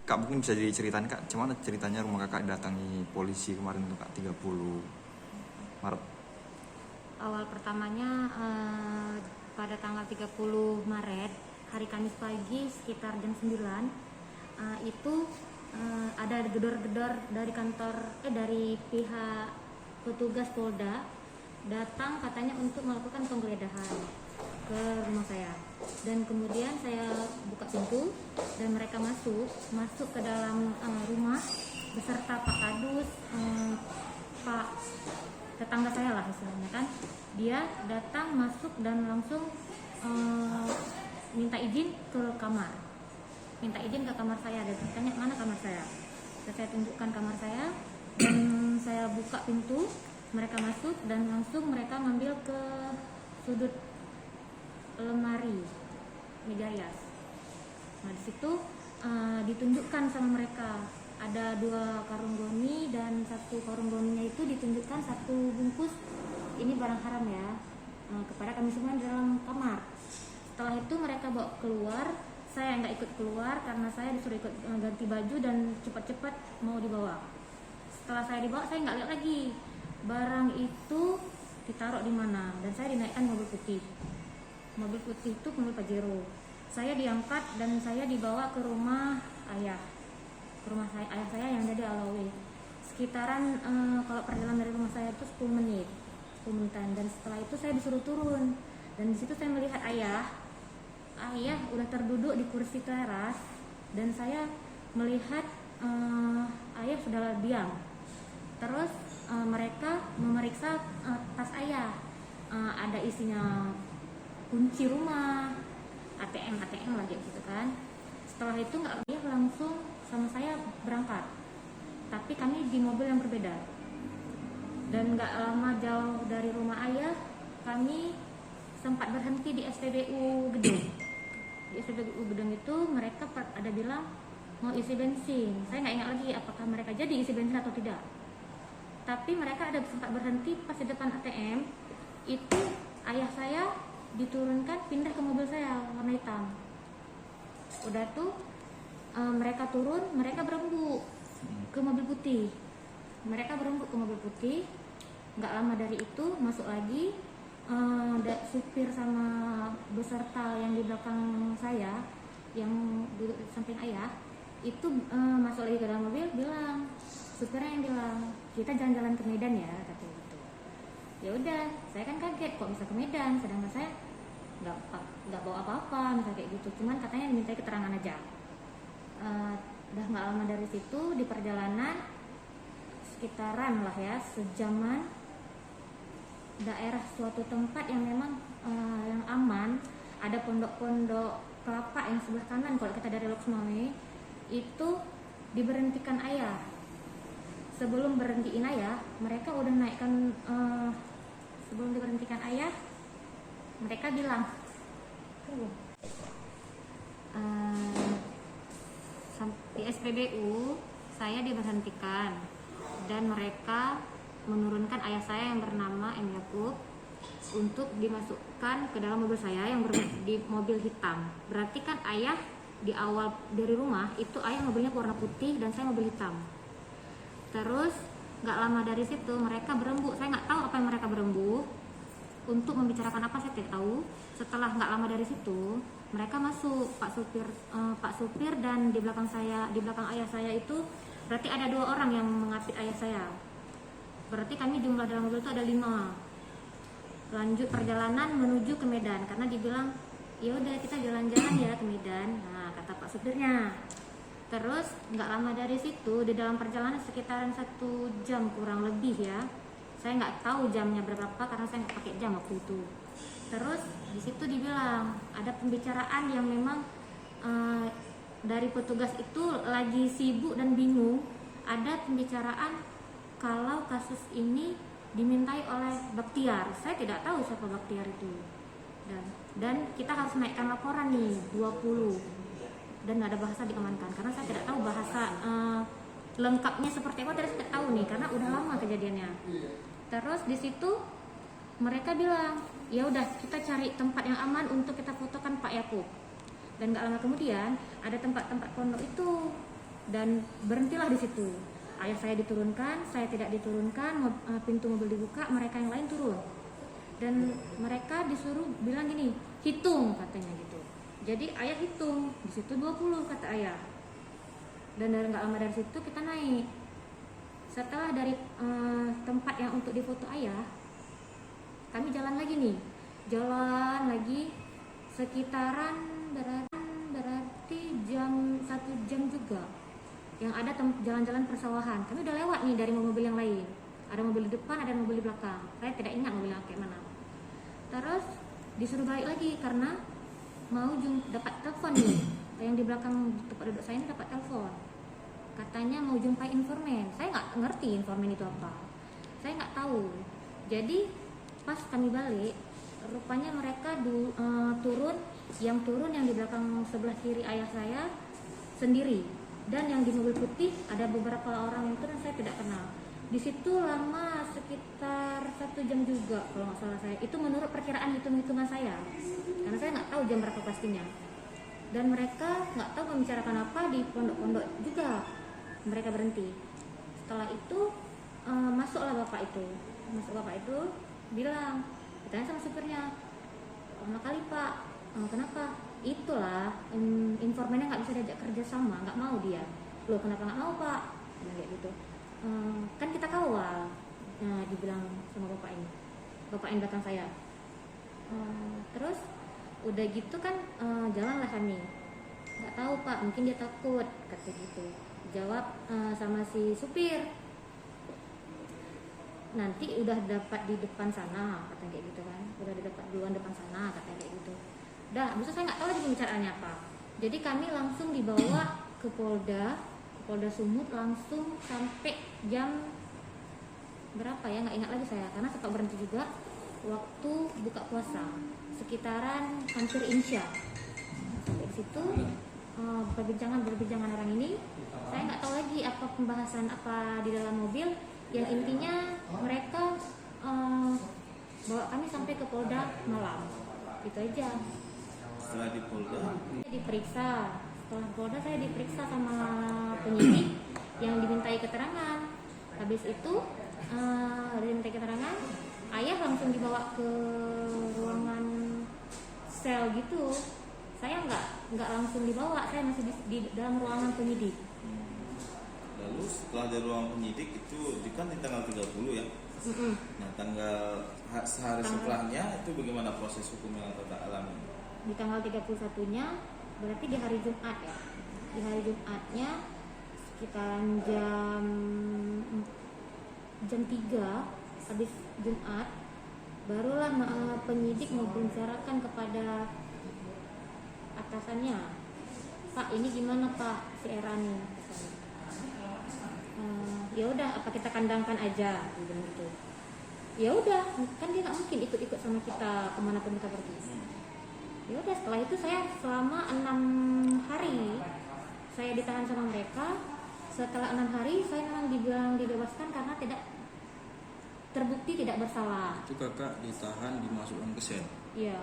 Kak mungkin bisa diceritain Kak, gimana ceritanya rumah Kakak datangi polisi kemarin tuh Kak 30 Maret? Awal pertamanya pada tanggal 30 Maret, hari Kamis pagi sekitar jam 9, itu ada gedor-gedor dari dari pihak petugas Polda datang katanya untuk melakukan penggeledahan ke rumah saya. Dan kemudian saya buka pintu dan mereka masuk ke dalam rumah beserta Pak Kadus, Pak tetangga saya lah istilahnya kan. Dia datang masuk dan langsung minta izin ke kamar. Minta izin ke kamar saya dan tanya mana kamar saya. Dan saya tunjukkan kamar saya dan saya buka pintu, mereka masuk dan langsung mereka ngambil ke sudut lemari meja hias. Nah di situ ditunjukkan sama mereka ada 2 karung goni dan 1 karung goninya itu ditunjukkan 1 bungkus ini barang haram ya kepada kami semua di dalam kamar. Setelah itu mereka bawa keluar, saya nggak ikut keluar karena saya disuruh ikut ganti baju dan cepat-cepat mau dibawa. Setelah saya dibawa saya nggak lihat lagi barang itu ditaruh di mana dan saya dinaikkan mobil putih. Mobil putih itu mobil Pajero. Saya diangkat dan saya dibawa ke rumah ayah. Ke rumah ayah saya yang ada di Alawi. Sekitaran kalau perjalanan dari rumah saya itu 10 menit. 10 menitan dan setelah itu saya disuruh turun. Dan di situ saya melihat ayah. Ayah udah terduduk di kursi teras dan saya melihat ayah sudah diam. Terus mereka memeriksa tas ayah. Ada isinya kunci rumah, ATM lah gitu kan. Setelah itu dia langsung sama saya berangkat, tapi kami di mobil yang berbeda. Dan nggak lama jauh dari rumah ayah, kami sempat berhenti di SPBU Gedung. Di SPBU Gedung itu mereka ada bilang mau isi bensin. Saya nggak ingat lagi apakah mereka jadi isi bensin atau tidak. Tapi mereka ada sempat berhenti pas di depan ATM. Itu ayah saya diturunkan pindah ke mobil saya warna hitam. Udah tuh mereka turun, mereka berembuk ke mobil putih. Nggak lama dari itu masuk lagi supir sama beserta yang di belakang saya yang duduk di samping ayah itu masuk lagi ke dalam mobil, supirnya yang bilang kita jalan-jalan ke Medan ya katanya gitu. Ya udah, saya kan kaget kok bisa ke Medan, sedangkan saya nggak bawa apa-apa misalnya kayak gitu, cuman katanya diminta keterangan aja. Udah nggak lama dari situ di perjalanan sekitaran lah ya sejaman daerah suatu tempat yang memang yang aman, ada pondok-pondok kelapa yang sebelah kanan kalau kita dari Loksmawe itu diberhentikan ayah. Sebelum berhentiin ayah, mereka udah naikkan sebelum diberhentikan ayah, mereka bilang di SPBU saya diberhentikan dan mereka menurunkan ayah saya yang bernama M. Yakub untuk dimasukkan ke dalam mobil saya yang di mobil hitam. Berarti kan ayah di awal dari rumah itu ayah mobilnya warna putih dan saya mobil hitam. Terus nggak lama dari situ mereka berembuk. Saya nggak tahu apa yang mereka berembuk untuk membicarakan apa, saya tidak tahu. Setelah nggak lama dari situ mereka masuk, Pak supir dan di belakang ayah saya itu berarti ada 2 orang yang mengapit ayah saya. Berarti kami jumlah dalam mobil itu ada 5. Lanjut perjalanan menuju ke Medan karena dibilang ya udah kita jalan-jalan ya ke Medan. Nah kata Pak supirnya. Terus nggak lama dari situ di dalam perjalanan sekitaran 1 jam kurang lebih ya. Saya nggak tahu jamnya berapa karena saya nggak pakai jam waktu itu. Terus di situ dibilang ada pembicaraan yang memang dari petugas itu lagi sibuk dan bingung. Ada pembicaraan kalau kasus ini dimintai oleh Baktiar. Saya tidak tahu siapa Baktiar itu. Dan kita harus naikkan laporan nih 20. Dan nggak ada bahasa diamankan karena saya tidak tahu bahasa lengkapnya seperti apa, saya tidak tahu nih karena udah lama kejadiannya. Terus di situ mereka bilang ya udah kita cari tempat yang aman untuk kita fotokan Pak Yakub. Dan nggak lama kemudian ada tempat-tempat pondok itu dan berhentilah di situ. Ayah saya diturunkan, saya tidak diturunkan, pintu mobil dibuka, mereka yang lain turun. Dan mereka disuruh bilang gini, hitung katanya gitu. Jadi ayah hitung, di situ 20 kata ayah. Dan dari nggak lama dari situ kita naik. Setelah dari tempat yang untuk difoto ayah, kami jalan lagi nih. Jalan lagi sekitaran berarti jam 1 jam juga. Yang ada jalan-jalan persawahan. Kami udah lewat nih dari mobil yang lain. Ada mobil di depan, ada mobil di belakang. Saya tidak ingat mobilnya kayak mana. Terus disuruh balik lagi karena mau dapat telepon nih. Yang di belakang tempat duduk saya ini dapat telepon. Katanya mau jumpai informan. Saya nggak ngerti informan itu apa. Saya nggak tahu. Jadi pas kami balik, rupanya mereka turun. Yang turun yang di belakang sebelah kiri ayah saya sendiri. Dan yang di mobil putih ada beberapa orang yang turun saya tidak kenal. Di situ lama sekitar 1 jam juga kalau nggak salah saya. Itu menurut perkiraan hitung-hitungan saya, karena saya nggak tahu jam berapa pastinya. Dan mereka nggak tahu membicarakan apa di pondok-pondok juga. Mereka berhenti. Setelah itu masuklah bapak itu. Bilang, ditanya sama supirnya, lama kali pak, kenapa? Itulah informannya nggak bisa diajak kerja sama, nggak mau dia. Loh kenapa nggak mau pak? Kayak gitu. Kan kita kawal, dibilang sama bapak yang belakang saya. Terus udah gitu kan jalanlah kami. Nggak tahu pak, mungkin dia takut kata gitu. Jawab sama si supir, nanti udah dapat di depan sana kata kayak gitu kan, udah dapat duluan depan sana kata kayak gitu. Dah, maksud saya nggak tahu lagi pembicaraannya apa. Jadi kami langsung dibawa ke Polda Sumut langsung sampai jam berapa ya, nggak ingat lagi saya karena sempat berhenti juga waktu buka puasa sekitaran hampir Insya. Sampai di situ perbincangan orang ini, saya nggak tahu lagi apa pembahasan apa di dalam mobil. Yang intinya mereka bawa kami sampai ke Polda malam, itu aja. Setelah di Polda Diperiksa. Setelah Polda saya diperiksa sama penyidik yang dimintai keterangan. Habis itu dimintai keterangan, ayah langsung dibawa ke ruangan sel gitu. Saya nggak langsung dibawa, saya masih di dalam ruangan penyidik. Lalu setelah dari ruang penyidik itu kan di tanggal 30 ya. Nah sehari setelahnya itu bagaimana proses hukum yang Tata alami? Di tanggal 31-nya berarti di hari Jumat ya. Di hari Jumatnya sekitaran jam 3 habis Jumat barulah penyidik membicarakan kepada atasannya, Pak ini gimana Pak si Erani, ya udah apa kita kandangkan aja gitu. Ya udah kan dia nggak mungkin ikut-ikut sama kita kemanapun kita pergi. Ya udah setelah itu saya selama 6 hari saya ditahan sama mereka. Setelah 6 hari saya memang dibilang dibebaskan karena tidak terbukti tidak bersalah. Itu kakak ditahan, dimasukkan ke sel. Iya.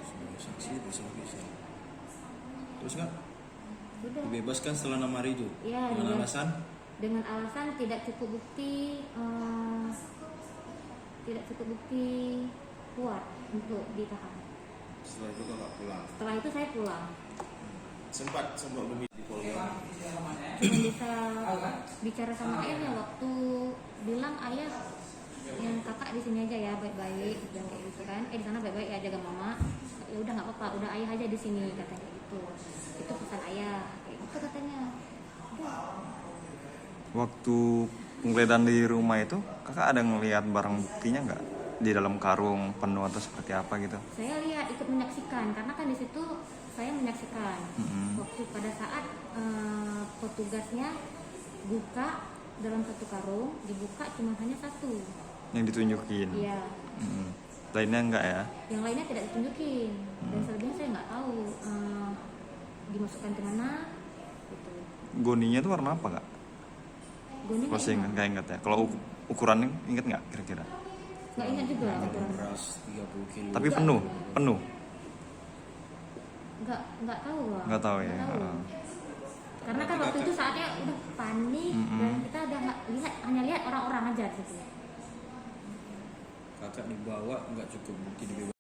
Sebagai saksi bersama sel. Terus kak Sudah. dibebaskan setelah 6 hari itu. Iya. Dengan alasan? Dengan alasan tidak cukup bukti kuat untuk ditahan. Setelah itu kakak pulang. Setelah itu saya pulang. Sempat berbicara di Polda. Cuma bisa bicara sama ayahnya waktu bilang ayah yang kakak di sini aja ya baik-baik dan kayak gitu kan. Di sana baik-baik ya jaga mama. Ya udah nggak apa-apa, udah ayah aja di sini katanya kayak gitu. Itu pesan ayah kayak gitu katanya. Udah. Waktu penggeledahan di rumah itu kakak ada ngelihat barang buktinya nggak di dalam karung penuh atau seperti apa gitu? Saya lihat ikut menyaksikan karena kan di situ saya menyaksikan waktu pada saat petugasnya buka dalam satu karung, dibuka cuma hanya satu Yang ditunjukin? iya. Lainnya enggak ya? Yang lainnya tidak ditunjukin dan selebihnya saya nggak tahu dimasukkan ke mana gitu. Goninya tuh warna apa kak? Goni Kalau saya nggak ingat ya. Kalau ukurannya ingat nggak kira-kira? nggak ingat juga ukuran. Beras 30 kilo. Tapi penuh. Nggak nggak tahu Bang. Nggak tahu ya. Nggak tahu. Heeh. Karena kan waktu itu saatnya udah panik dan kita udah nggak lihat, hanya lihat orang-orang aja gitu. Kakak dibawa nggak cukup bukti dibebaskan.